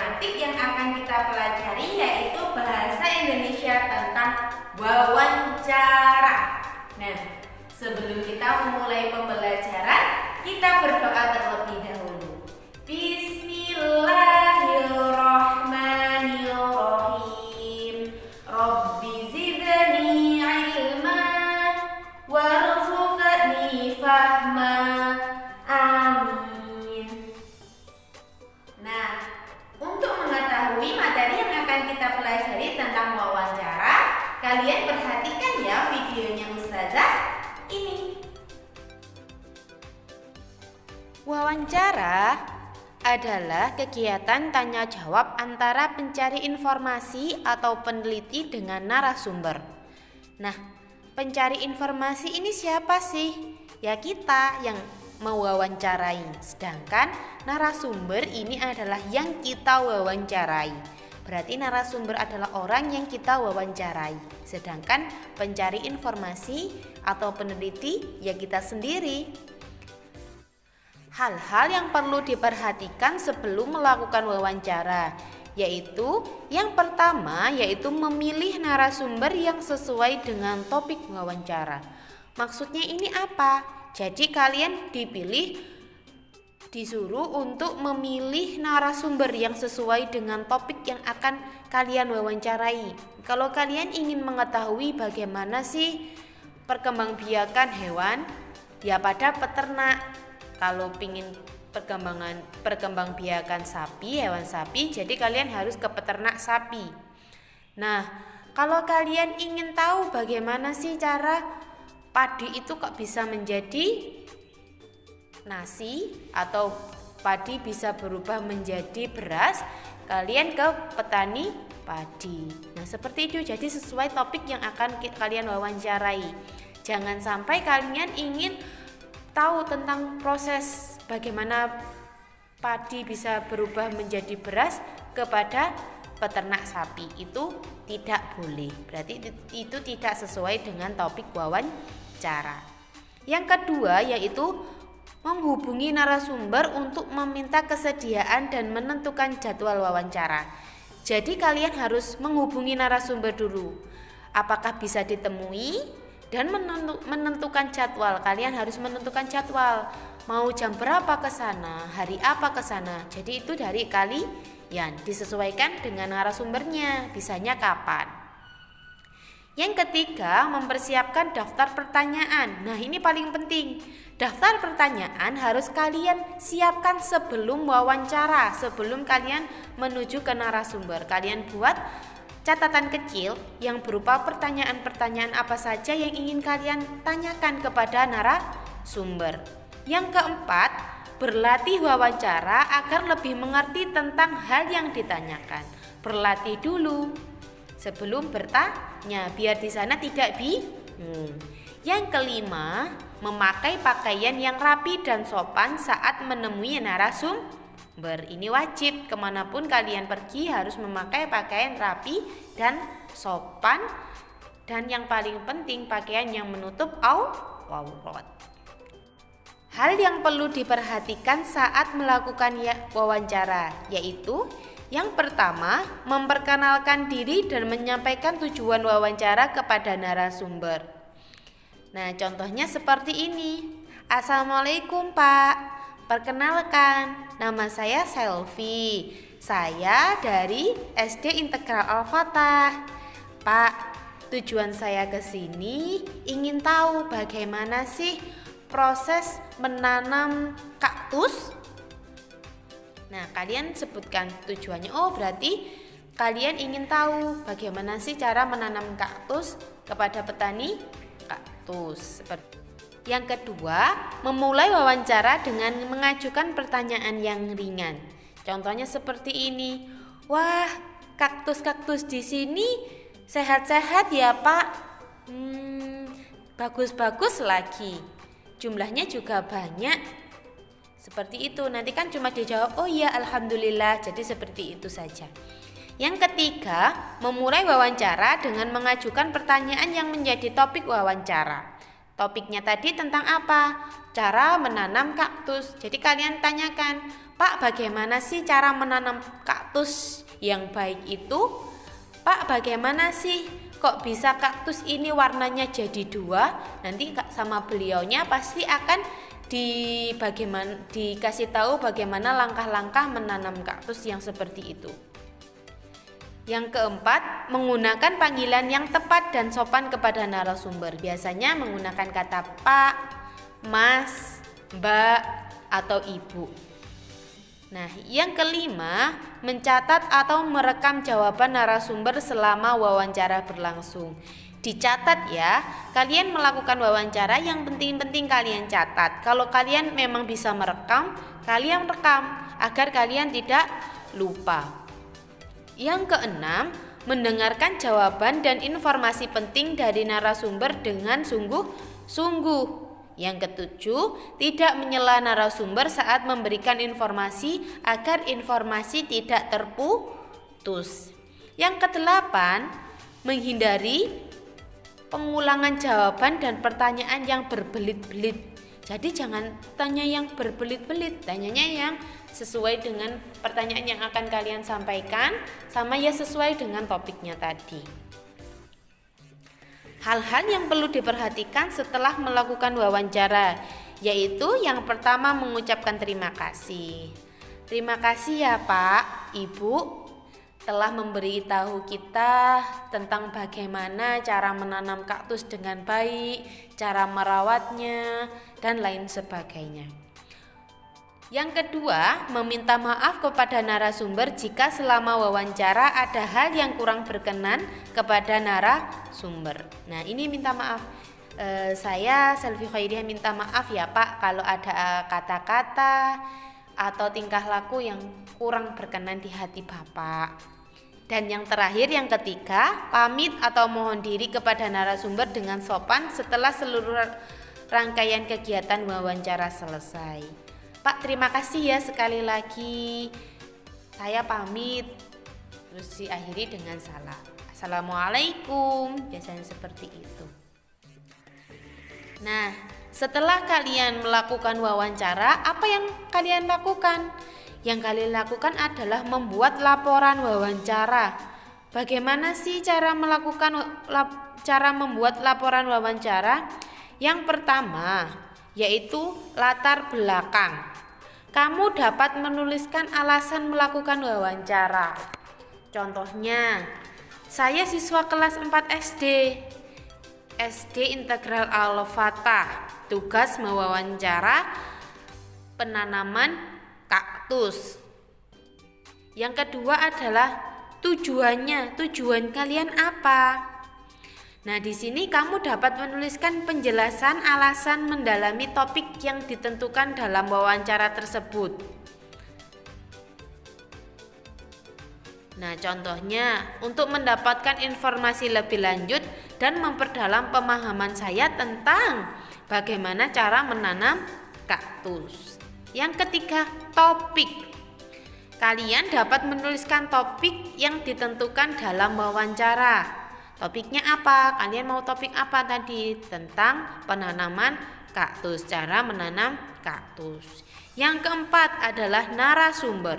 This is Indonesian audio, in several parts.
tematik yang akan kita pelajari yaitu bahasa Indonesia tentang wawancara. Nah, sebelum kita memulai pembelajaran, kita berdoa terlebih dahulu. Bismillahirrahmanirrahim. Rabbi zidni ilma warzuqni fahma. Amin. Nah, untuk mengetahui materi yang akan kita pelajari tentang wawancara, kalian perhatikan ya videonya Ustazah ini. Wawancara adalah kegiatan tanya jawab antara pencari informasi atau peneliti dengan narasumber. Nah, pencari informasi ini siapa sih? Ya kita yang mewawancarai. Sedangkan narasumber ini adalah yang kita wawancarai. Berarti narasumber adalah orang yang kita wawancarai. Sedangkan pencari informasi atau peneliti ya kita sendiri. Hal-hal yang perlu diperhatikan sebelum melakukan wawancara, yaitu yang pertama yaitu memilih narasumber yang sesuai dengan topik wawancara. Maksudnya ini apa? Jadi kalian disuruh untuk memilih narasumber yang sesuai dengan topik yang akan kalian wawancarai. Kalau kalian ingin mengetahui bagaimana sih perkembangbiakan hewan, ya pada peternak. Kalau ingin perkembangbiakan sapi, hewan sapi, jadi kalian harus ke peternak sapi. Nah, kalau kalian ingin tahu bagaimana sih cara padi itu kok bisa menjadi nasi atau padi bisa berubah menjadi beras, kalian ke petani padi. Nah, seperti itu. Jadi sesuai topik yang akan kalian wawancarai. Jangan sampai kalian ingin tahu tentang proses bagaimana padi bisa berubah menjadi beras kepada peternak sapi. Itu tidak boleh. Berarti itu tidak sesuai dengan topik wawancara. Yang kedua yaitu menghubungi narasumber untuk meminta kesediaan dan menentukan jadwal wawancara. Jadi kalian harus menghubungi narasumber dulu. Apakah bisa ditemui? Dan menentukan jadwal. Kalian harus menentukan jadwal. Mau jam berapa ke sana, hari apa ke sana. Jadi itu dari kalian, disesuaikan dengan narasumbernya, bisanya kapan. Yang ketiga, mempersiapkan daftar pertanyaan. Nah, ini paling penting. Daftar pertanyaan harus kalian siapkan sebelum wawancara, sebelum kalian menuju ke narasumber. Kalian buat catatan kecil yang berupa pertanyaan-pertanyaan apa saja yang ingin kalian tanyakan kepada narasumber. Yang keempat, berlatih wawancara agar lebih mengerti tentang hal yang ditanyakan. Berlatih dulu sebelum bertanya biar di sana tidak bingung. Yang kelima, memakai pakaian yang rapi dan sopan saat menemui narasumber. Ini wajib, kemanapun kalian pergi harus memakai pakaian rapi dan sopan. Dan yang paling penting pakaian yang menutup aurat. Hal yang perlu diperhatikan saat melakukan wawancara yaitu yang pertama, memperkenalkan diri dan menyampaikan tujuan wawancara kepada narasumber. Nah, contohnya seperti ini. Assalamualaikum Pak. Perkenalkan, nama saya Selvi. Saya dari SD Integral Al-Fatah. Pak, tujuan saya ke sini ingin tahu bagaimana sih proses menanam kaktus. Nah, kalian sebutkan tujuannya. Oh, berarti kalian ingin tahu bagaimana sih cara menanam kaktus kepada petani kaktus. Yang kedua, memulai wawancara dengan mengajukan pertanyaan yang ringan. Contohnya seperti ini. Wah, kaktus-kaktus di sini sehat-sehat ya Pak. Bagus-bagus lagi. Jumlahnya juga banyak. Seperti itu. Nanti kan cuma dijawab, oh iya alhamdulillah. Jadi seperti itu saja. Yang ketiga, memulai wawancara dengan mengajukan pertanyaan yang menjadi topik wawancara. Topiknya tadi tentang apa? Cara menanam kaktus. Jadi kalian tanyakan, Pak, bagaimana sih cara menanam kaktus yang baik itu? Pak, bagaimana sih kok bisa kaktus ini warnanya jadi dua? Nanti sama beliaunya pasti akan dikasih tahu bagaimana langkah-langkah menanam kaktus yang seperti itu. Yang keempat, menggunakan panggilan yang tepat dan sopan kepada narasumber. Biasanya menggunakan kata Pak, Mas, Mbak, atau Ibu. Nah, yang kelima, mencatat atau merekam jawaban narasumber selama wawancara berlangsung. Dicatat ya, kalian melakukan wawancara yang penting-penting kalian catat. Kalau kalian memang bisa merekam, kalian rekam agar kalian tidak lupa. Yang keenam, mendengarkan jawaban dan informasi penting dari narasumber dengan sungguh-sungguh. Yang ketujuh, tidak menyela narasumber saat memberikan informasi agar informasi tidak terputus. Yang kedelapan, menghindari pengulangan jawaban dan pertanyaan yang berbelit-belit. Jadi jangan tanya yang berbelit-belit, tanyanya yang sesuai dengan pertanyaan yang akan kalian sampaikan, sama ya sesuai dengan topiknya tadi. Hal-hal yang perlu diperhatikan setelah melakukan wawancara, yaitu yang pertama mengucapkan terima kasih. Terima kasih ya Pak, Ibu, telah memberitahu kita tentang bagaimana cara menanam kaktus dengan baik, cara merawatnya, dan lain sebagainya. Yang kedua, meminta maaf kepada narasumber jika selama wawancara ada hal yang kurang berkenan kepada narasumber. Nah, ini minta maaf. Saya Selvi Khairiah minta maaf ya Pak kalau ada kata-kata atau tingkah laku yang kurang berkenan di hati Bapak. Dan yang terakhir, yang ketiga, pamit atau mohon diri kepada narasumber dengan sopan setelah seluruh rangkaian kegiatan wawancara selesai. Pak, terima kasih ya sekali lagi. Saya pamit. Terus diakhiri dengan salam. Assalamualaikum. Biasanya seperti itu. Nah, setelah kalian melakukan wawancara, apa yang kalian lakukan? Yang kalian lakukan adalah membuat laporan wawancara. Bagaimana sih cara membuat laporan wawancara? Yang pertama, yaitu latar belakang. Kamu dapat menuliskan alasan melakukan wawancara. Contohnya, saya siswa kelas 4 SD Integral Al-Fatah. Tugas mewawancara penanaman kaktus. Yang kedua adalah tujuan kalian apa? Nah, di sini kamu dapat menuliskan penjelasan alasan mendalami topik yang ditentukan dalam wawancara tersebut. Nah, contohnya untuk mendapatkan informasi lebih lanjut dan memperdalam pemahaman saya tentang bagaimana cara menanam kaktus. Yang ketiga, topik. Kalian dapat menuliskan topik yang ditentukan dalam wawancara. Topiknya apa? Kalian mau topik apa tadi? Tentang penanaman kaktus, cara menanam kaktus. Yang keempat adalah narasumber.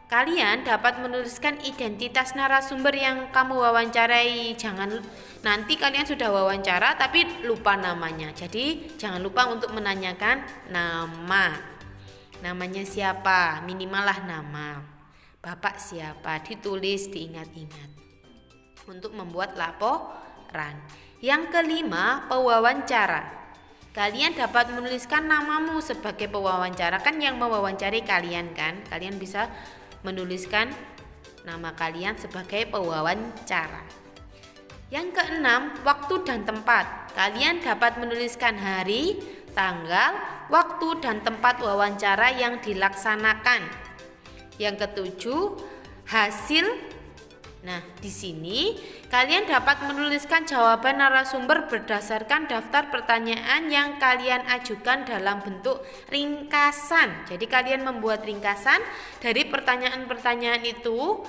Kalian dapat menuliskan identitas narasumber yang kamu wawancarai. Jangan nanti kalian sudah wawancara tapi lupa namanya. Jadi jangan lupa untuk menanyakan nama. Namanya siapa? Minimal lah nama. Bapak siapa? Ditulis, diingat-ingat untuk membuat laporan. Yang kelima, pewawancara. Kalian dapat menuliskan namamu sebagai pewawancara, kan yang mewawancari kalian kan? Kalian bisa menuliskan nama kalian sebagai pewawancara. Yang keenam, waktu dan tempat. Kalian dapat menuliskan hari, tanggal, waktu dan tempat wawancara yang dilaksanakan. Yang ketujuh, hasil. Nah, di sini kalian dapat menuliskan jawaban narasumber berdasarkan daftar pertanyaan yang kalian ajukan dalam bentuk ringkasan. Jadi kalian membuat ringkasan dari pertanyaan-pertanyaan itu.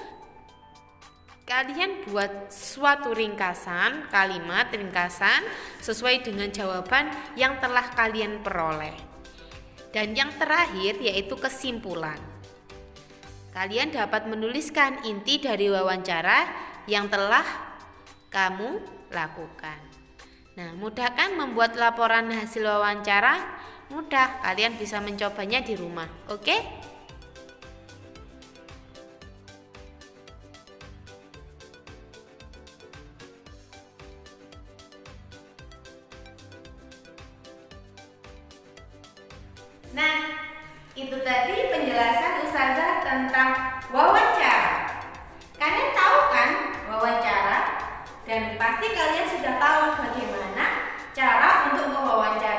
kalian buat suatu ringkasan, kalimat ringkasan sesuai dengan jawaban yang telah kalian peroleh. Dan yang terakhir yaitu kesimpulan. Kalian dapat menuliskan inti dari wawancara yang telah kamu lakukan. Nah, mudah kan membuat laporan hasil wawancara? Mudah, kalian bisa mencobanya di rumah. Oke? Nah, itu tadi penjelasan Ustazah tentang wawancara. Kalian tahu kan wawancara? Dan pasti kalian sudah tahu bagaimana cara untuk mewawancarai